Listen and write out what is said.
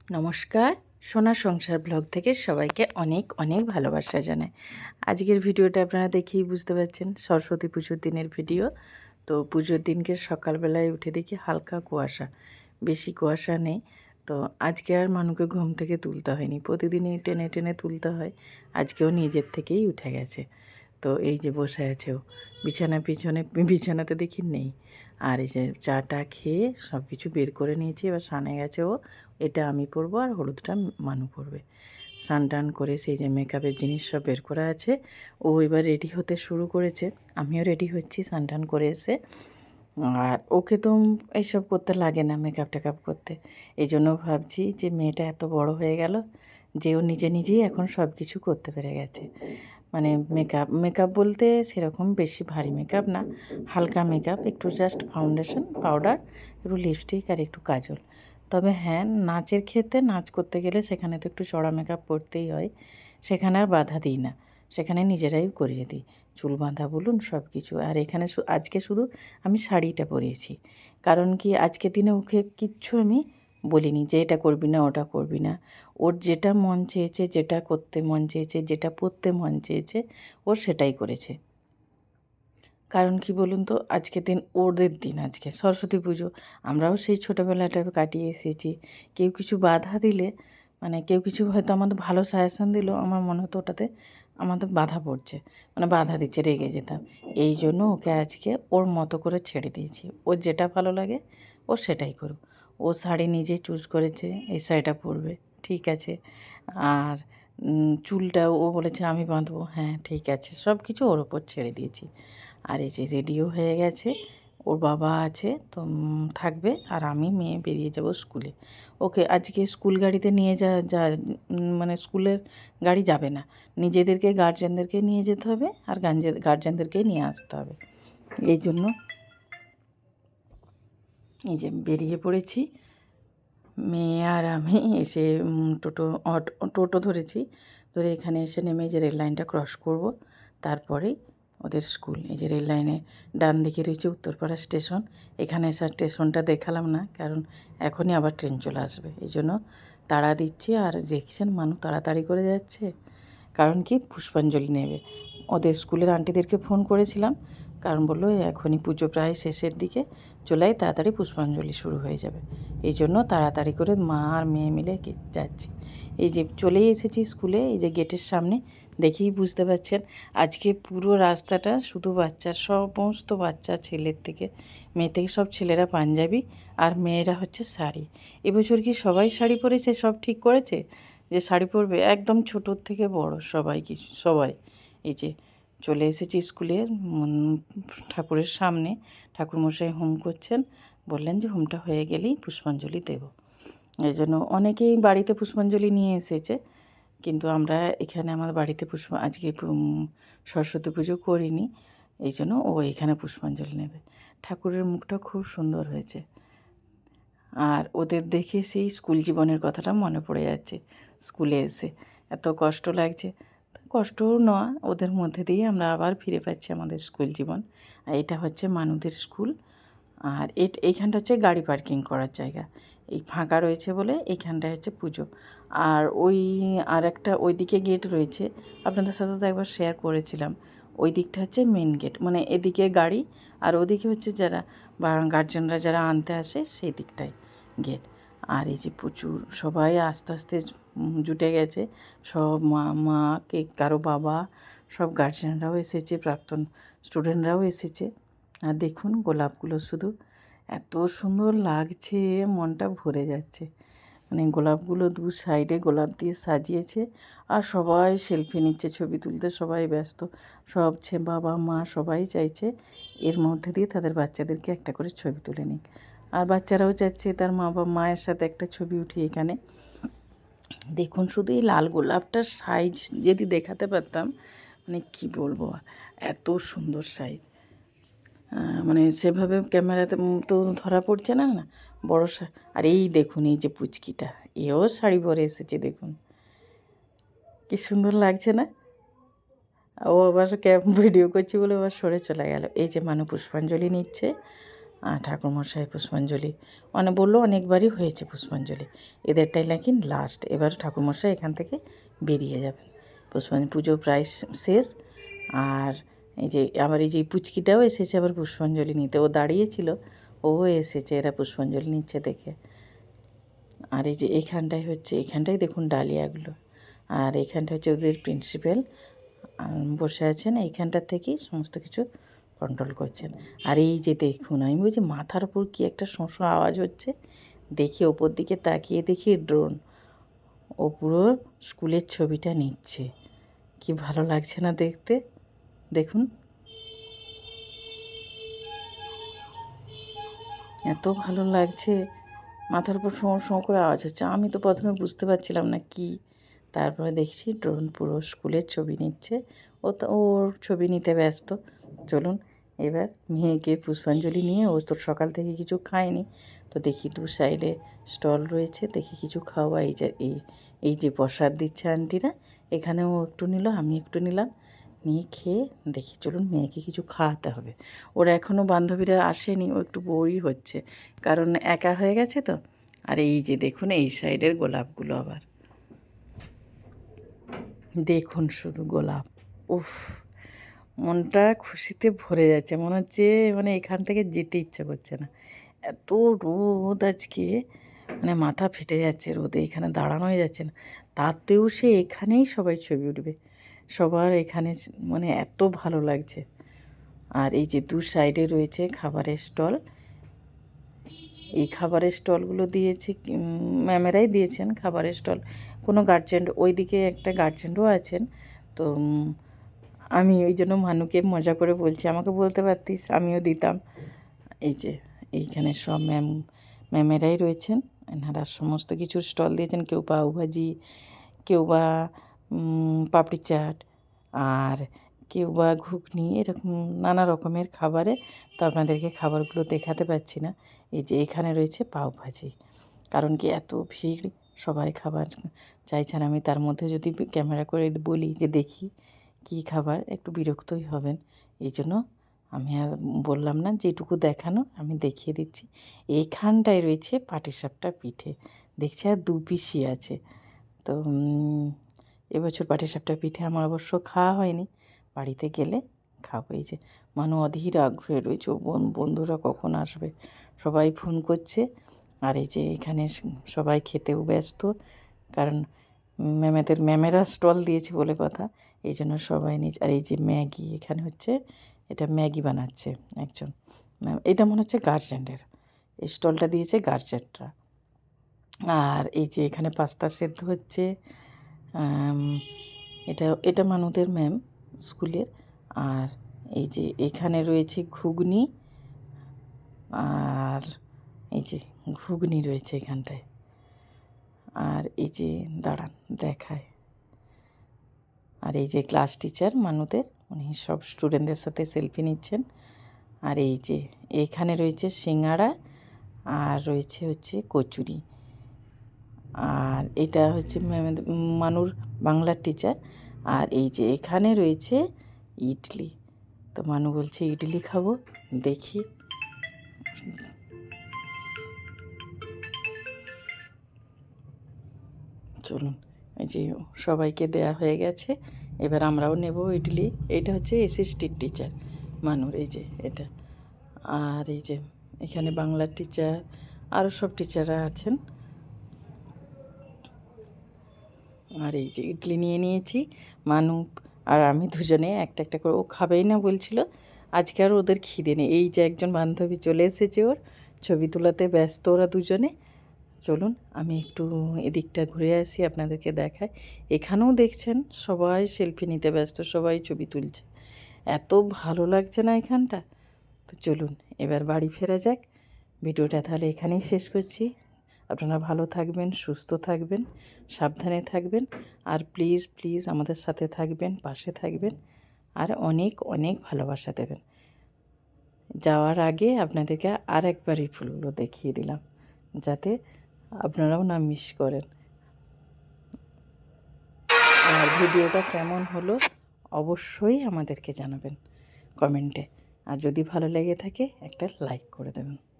নমস্কার, সোনার সংসার ব্লগ থেকে সবাইকে অনেক অনেক ভালোবাসা জানাই। আজকের ভিডিওটা আপনারা দেখেই বুঝতে পারছেন সরস্বতী পুজোর দিনের ভিডিও। তো পুজোর দিনকে সকালবেলায় উঠে দেখি হালকা কুয়াশা, বেশি কুয়াশা নেই। তো আজকে আর মানুকে ঘুম থেকে তুলতে হয়নি, প্রতিদিনই টেনে টেনে তুলতে হয়। আজকেও নিজের থেকেই উঠে গেছে। তো এই যে বসে আছে ও বিছানাতে দেখি নেই। আর এই যে চাটা খেয়ে সব কিছু বের করে নিয়েছি, এবার স্নানে গেছে ও। এটা আমি পরবো আর হলুদটা মানু পরবে। স্নান টান করে সেই যে মেকআপের জিনিস সব বের করা আছে, ও এবার রেডি হতে শুরু করেছে। আমিও রেডি হচ্ছি স্নান টান করে এসে। আর ওকে তো এইসব করতে লাগে না, মেকআপ টেকআপ করতে। এই জন্য ভাবছি যে মেয়েটা এত বড় হয়ে গেল যে ও নিজে নিজেই এখন সব কিছু করতে পেরে গেছে। মানে মেকআপ বলতে সেরকম বেশি ভারী মেকআপ না, হালকা মেকআপ, একটু জাস্ট ফাউন্ডেশন পাউডার, একটু লিপস্টিক আর একটু কাজল। তবে হ্যাঁ, নাচের ক্ষেত্রে নাচ করতে গেলে সেখানে তো একটু চড়া মেকআপ করতেই হয়, সেখানে আর বাধা দিই না, সেখানে নিজেরাই করিয়ে দিই, চুল বাঁধা বলুন সব কিছু। আর এখানে আজকে শুধু আমি শাড়িটা পরিয়েছি, কারণ কি আজকের দিনে ওকে কিচ্ছু আমি বলিনি যে এটা করবি না ওটা করবি না। ওর যেটা মন চেয়েছে, যেটা করতে মন চেয়েছে, যেটা পরতে মন চেয়েছে, ও সেটাই করেছে। কারণ কি বলুন তো, আজকের দিন ওদের দিন, আজকে সরস্বতী পুজো। আমরাও সেই ছোটোবেলাটা কাটিয়ে এসেছি। কেউ কিছু বাধা দিলে, মানে কেউ কিছু হয়তো আমাদের ভালো সাজেশান দিল, আমার মনে হতো ওটাতে আমাদের বাধা পড়ছে, মানে বাধা দিচ্ছে, রেগে যেতাম। এই জন্য ওকে আজকে ওর মতো করে ছেড়ে দিয়েছি। ওর যেটা ভালো লাগে ও সেটাই করুক। ও শাড়ি নিজে চুজ করেছে, এই শাড়িটা পরবে, ঠিক আছে। আর চুলটাও ও বলেছে আমি বাঁধবো, হ্যাঁ ঠিক আছে, সব কিছু ওর ওপর ছেড়ে দিয়েছি। আর এই যে রেডিও হয়ে গেছে, ওর বাবা আছে তো থাকবে, আর আমি মেয়ে বেরিয়ে যাব স্কুলে। ওকে আজকে স্কুল গাড়িতে নিয়ে মানে স্কুলের গাড়ি যাবে না, নিজেদেরকে গার্জেনদেরকে নিয়ে যেতে হবে, আর গার্জেনদেরকেই নিয়ে আসতে হবে। এই জন্য এই যে বেরিয়ে পড়েছি মেয়ে আর আমি। এসে টোটো ধরেছি, ধরে এখানে এসে নেমে যে রেল লাইনটা ক্রস করব, তারপরেই ওদের স্কুল। এই যে রেল লাইনে ডান দিকে রয়েছে উত্তরপাড়া স্টেশন। এখানে এসে স্টেশনটা দেখালাম না, কারণ এখনই আবার ট্রেন চলে আসবে, এই জন্য তাড়া দিচ্ছি। আর দেখছেন মানুষ তাড়াতাড়ি করে যাচ্ছে, কারণ কি পুষ্পাঞ্জলি নেবে। ওদের স্কুলের আন্টিদেরকে ফোন করেছিলাম, কারণ বললো এখনই পুজো প্রায় শেষের দিকে, চলে আয় তাড়াতাড়ি পুষ্পাঞ্জলি শুরু হয়ে যাবে। এই জন্য তাড়াতাড়ি করে মা আর মেয়ে মিলে যাচ্ছি। এই যে চলেই এসেছি স্কুলে, এই যে গেটের সামনে, দেখেই বুঝতে পারছেন আজকে পুরো রাস্তাটা শুধু বাচ্চার, সমস্ত বাচ্চা, ছেলের থেকে মেয়ে থেকে সব ছেলেরা পাঞ্জাবি, আর মেয়েরা হচ্ছে শাড়ি। এবছর কি সবাই শাড়ি পরেছে, সব ঠিক করেছে যে শাড়ি পরবে, একদম ছোটোর থেকে বড় সবাই, কিছু সবাই। এই যে চলে এসেছি স্কুলের ঠাকুরের সামনে, ঠাকুরমশাই হোম করছেন, বললেন যে হোমটা হয়ে গেলেই পুষ্পাঞ্জলি দেব। এই জন্য অনেকেই বাড়িতে পুষ্পাঞ্জলি নিয়ে এসেছে, কিন্তু আমরা এখানে আমার বাড়িতে আজকে সরস্বতী পুজো করিনি, এই জন্য ও এখানে পুষ্পাঞ্জলি নেবে। ঠাকুরের মুখটা খুব সুন্দর হয়েছে। আর ওদের দেখে সেই স্কুল জীবনের কথাটা মনে পড়ে যাচ্ছে। স্কুলে এসে এত কষ্ট লাগছে, কষ্টও নয়, ওদের মধ্যে দিয়ে আমরা আবার ফিরে পাচ্ছি আমাদের স্কুল জীবন। আর এটা হচ্ছে মানুদের স্কুল। আর এইখানটা হচ্ছে গাড়ি পার্কিং করার জায়গা, এই ফাঁকা রয়েছে বলে এইখানটায় হচ্ছে পুজো। আর আর একটা ওইদিকে গেট রয়েছে, আপনাদের সাথে তো একবার শেয়ার করেছিলাম। ওই দিকটা হচ্ছে মেন গেট, মানে এদিকে গাড়ি, আর ওদিকে হচ্ছে যারা বা গার্জেনরা যারা আনতে আসে সেই দিকটায় গেট। আর এই যে প্রচুর সবাই আস্তে আস্তে জুটে গেছে, সব মা কে কারো বাবা, সব গার্জেনরাও এসেছে, প্রাক্তন স্টুডেন্টরাও এসেছে। আর দেখুন গোলাপগুলো শুধু এত সুন্দর লাগছে, মনটা ভরে যাচ্ছে। মানে গোলাপগুলো দু সাইডে গোলাপ দিয়ে সাজিয়েছে, আর সবাই সেলফি নিচ্ছে, ছবি তুলতে সবাই ব্যস্ত। সব বাবা মা সবাই চাইছে এর মধ্যে দিয়ে তাদের বাচ্চাদেরকে একটা করে ছবি তুলে নিক, আর বাচ্চারাও চাচ্ছে তার মায়ের সাথে একটা ছবি উঠি এখানে। দেখুন শুধু এই লাল গোলাপটার সাইজ যদি দেখাতে পারতাম, মানে কি বলবো, এত সুন্দর সাইজ। মানে সেভাবে ক্যামেরাতে তো ধরা পড়ছে না, না বড়। আর এই দেখুন এই যে পুচকিটা, এও শাড়ি পরে এসেছে, দেখুন কি সুন্দর লাগছে না। ও আবার ভিডিও করছি বলে আবার সরে চলে গেল। এই যে মানু পুষ্পাঞ্জলি নিচ্ছে, ঠাকুরমশাই পুষ্পাঞ্জলি বললো অনেকবারই হয়েছে পুষ্পাঞ্জলি, এদেরটাই নাকি লাস্ট। এবার ঠাকুরমশাই এখান থেকে বেরিয়ে যাবেন, পুজো প্রায় শেষ। আর এই যে আমার এই যে পুচকিটাও এসেছে আবার পুষ্পাঞ্জলি নিতে, ও দাঁড়িয়েছিল, ও এসেছে, এরা পুষ্পাঞ্জলি নিচ্ছে দেখে। আর এই যে এখানটায় দেখুন ডালিয়াগুলো, আর এখানটা হচ্ছে ওদের প্রিন্সিপাল বসে আছেন, এইখানটার থেকেই সমস্ত কিছু কন্ট্রোল করছেন। আর এই যে দেখুন, আমি বলছি মাথার উপর কি একটা শোঁ আওয়াজ হচ্ছে, দেখি ওপর দিকে তাকিয়ে দেখি ড্রোন, ও পুরো স্কুলের ছবিটা নিচ্ছে। কি ভালো লাগছে না দেখতে, দেখুন এত ভালো লাগছে। মাথার উপর শোঁ শোঁ করে আওয়াজ হচ্ছে, আমি তো প্রথমে বুঝতে পারছিলাম না কি, তারপরে দেখছি ড্রোন পুরো স্কুলের ছবি নিচ্ছে, ও তো ওর ছবি নিতে ব্যস্ত। চলুন এবার মেয়েকে পুষ্পাঞ্জলি নিয়ে, ও তো সকাল থেকে কিছু খায়নি, তো দেখি দু সাইডে স্টল রয়েছে, দেখি কিছু খাওয়া। এই যে প্রসাদ দিচ্ছে আন্টিরা, এখানেও একটু নিল, আমি একটু নিলাম, নিয়ে খেয়ে দেখি চলুন মেয়েকে কিছু খাওয়াতে হবে। ওরা এখনও বান্ধবীরা আসেনি, ও একটু বোরই হচ্ছে, কারণ একা হয়ে গেছে তো। আর এই যে দেখুন এই সাইডের গোলাপগুলো আবার দেখুন, শুধু গোলাপ, উফ, মনটা খুশিতে ভরে যাচ্ছে, মনে হচ্ছে এখান থেকে যেতে ইচ্ছা করছে না। এত রোদ আজকে, মাথা ফেটে যাচ্ছে রোদে, এখানে দাঁড়ানোই যাচ্ছে না। তাতেও সে এখানেই সবাই ছবি উঠবে, সবার এখানে এত ভালো লাগছে। আর এই যে দু সাইডে রয়েছে খাবারের স্টল, এই খাবারের স্টলগুলো দিয়েছে ম্যামেরাই দিয়েছেন খাবারের স্টল, কোনো গার্জেন, ওইদিকে একটা গার্জেনও আছেন। তো আমি ওই জন্য মানুকে মজা করে বলছি, আমাকে বলতে পারতিস, আমিও দিতাম। এই যে এইখানে সব ম্যামেরাই রয়েছেন, এনারা সমস্ত কিছুর স্টল দিয়েছেন, কেউ পাউভাজি, কেউ বা পাপড়ি চাট, আর কেউ বা ঘুগনি, এরকম নানা রকমের খাবারে। তো আপনাদেরকে খাবারগুলো দেখাতে পাচ্ছি না। এই যে এখানে রয়েছে পাওভাজি, কারণ কি এত ভিড়, সবাই খাবার চাইছেন। আমি তার মধ্যে যদি ক্যামেরা করে বলি যে দেখি কি খাবার, একটু বিরক্তই হবেন, এই জন্য আমি আর বললাম না, যেটুকু দেখানো আমি দেখিয়ে দিচ্ছি। এইখানটায় রয়েছে পাটিসাপটা পিঠে, দেখছি আর 2 পিসই আছে। তো এবছর পাটিসাপটা পিঠে আমার অবশ্য খাওয়া হয়নি, বাড়িতে গেলে খাবো। এই যে অধীর আগ্রহে রয়েছে, বন্ধুরা কখন আসবে, সবাই ফোন করছে। আর এই যে এখানে সবাই খেতেও ব্যস্ত, কারণ ম্যামেরা স্টল দিয়েছে বলে কথা, এই জন্য সবাই নিচ্ছে। আর এই যে ম্যাগি, এখানে হচ্ছে এটা ম্যাগি বানাচ্ছে একজন ম্যাম, এটা মনে হচ্ছে গার্জেনের, এই স্টলটা দিয়েছে গার্জেনরা। আর এই যে এখানে পাস্তা সেদ্ধ হচ্ছে, এটা মানুদের ম্যাম স্কুলের। আর এই যে এখানে রয়েছে ঘুগনি, আর এই যে ঘুগনি রয়েছে এখানটায়। আর এই যে দাঁড়ান দেখায়, আর এই যে ক্লাস টিচার মানুদের, উনি সব স্টুডেন্টদের সাথে সেলফি নিচ্ছেন। আর এই যে এখানে রয়েছে সিঙ্গাড়া, আর হচ্ছে কচুরি। আর এটা হচ্ছে মানুর বাংলার টিচার। আর এই যে এখানে রয়েছে ইডলি, তো মানু বলছে ইডলি খাবো, দেখি। চলুন, এই যে সবাইকে দেয়া হয়ে গেছে, এবার আমরাও নেব ইডলি। এটা হচ্ছে অ্যাসিস্ট্যান্ট টিচার মানুর, এই যে এটা। আর এই যে এখানে বাংলার টিচার, আরও সব টিচাররা আছেন। আর এই যে ইডলি নিয়ে নিয়েছি, মানু আর আমি দুজনে একটা একটা করে, ও খাবেই না বলছিল, আজকে আর ওদের খিদে নেই। এই যে একজন বান্ধবী চলে এসেছে, ওর ছবি তোলাতে ব্যস্ত ওরা দুজনে। চলুন আমি একটু এদিকটা ঘুরে আসি, আপনাদেরকে দেখাই। এখানেও দেখছেন সবাই সেলফি নিতে ব্যস্ত, সবাই ছবি তুলছে, এত ভালো লাগছে না এখানটা। তো চলুন এবার বাড়ি ফেরা যাক। ভিডিওটা তাহলে এখানেই শেষ করছি। আপনারা ভালো থাকবেন, সুস্থ থাকবেন, সাবধানে থাকবেন, আর প্লিজ প্লিজ আমাদের সাথে থাকবেন, পাশে থাকবেন, আর অনেক অনেক ভালোবাসা দেবেন। যাওয়ার আগে আপনাদেরকে আর একবার এই ফুলগুলো দেখিয়ে দিলাম, যাতে আপনারাও না মিস করেন। আর ভিডিওটা কেমন হলো অবশ্যই আমাদেরকে জানাবেন কমেন্টে। আর যদি ভালো লেগে থাকে একটা লাইক করে দেবেন।